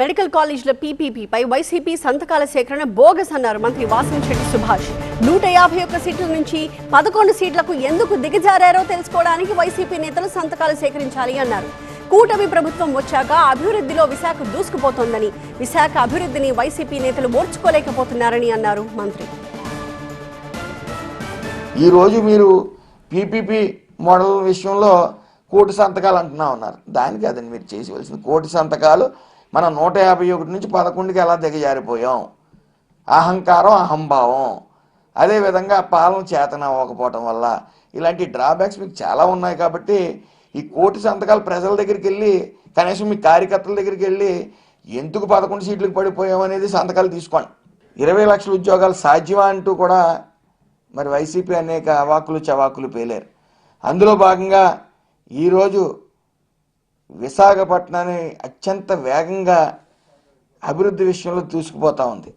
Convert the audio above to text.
Medical కాలేజీల పీపీపీపై YCP సంతకాల సేకరణ బోగస్ అన్నారు మంత్రి వాసంశెట్టి సుభాష్. 151 సీట్ల నుంచి 11 సీట్లకు ఎందుకు దిగజారారో తెలుసుకోవడానికి వైసీపీ నేతలు సంతకాలు సేకరించాలి అన్నారు. కూటమి ప్రభుత్వం వచ్చాక అభివృద్ధిలో విశాఖ దూసుకుపోతోందని, విశాఖ అభివృద్ధిని వైసీపీ నేతలు ఓర్చుకోలేకపోతున్నారని అన్నారు మంత్రి. ఈరోజు మీరు పీపీపీ మోడల్ విషయంలో కోటి సంతకాలు అంటున్నా ఉన్నారు. దానికి అదని మీరు చేసేవలసింది కోటి సంతకాలు. మనం 151 నుంచి 11కి ఎలా దిగజారిపోయాం, అహంకారం అహంభావం, అదేవిధంగా పాలన చేతన అవ్వకపోవటం వల్ల ఇలాంటి డ్రాబ్యాక్స్ మీకు చాలా ఉన్నాయి. కాబట్టి ఈ కోటి సంతకాలు ప్రజల దగ్గరికి వెళ్ళి, కనీసం మీ కార్యకర్తల దగ్గరికి వెళ్ళి ఎందుకు 11 సీట్లకు పడిపోయాం అనేది సంతకాలు తీసుకోండి. 20 లక్షల ఉద్యోగాలు సాధ్యమా అంటూ కూడా మరి వైసీపీ అనేక అవాకులు చవాకులు పేలారు. అందులో భాగంగా ఈరోజు విశాఖపట్నాన్ని అత్యంత వేగంగా అభివృద్ధి విషయంలో దూసుకుపోతూ ఉంది.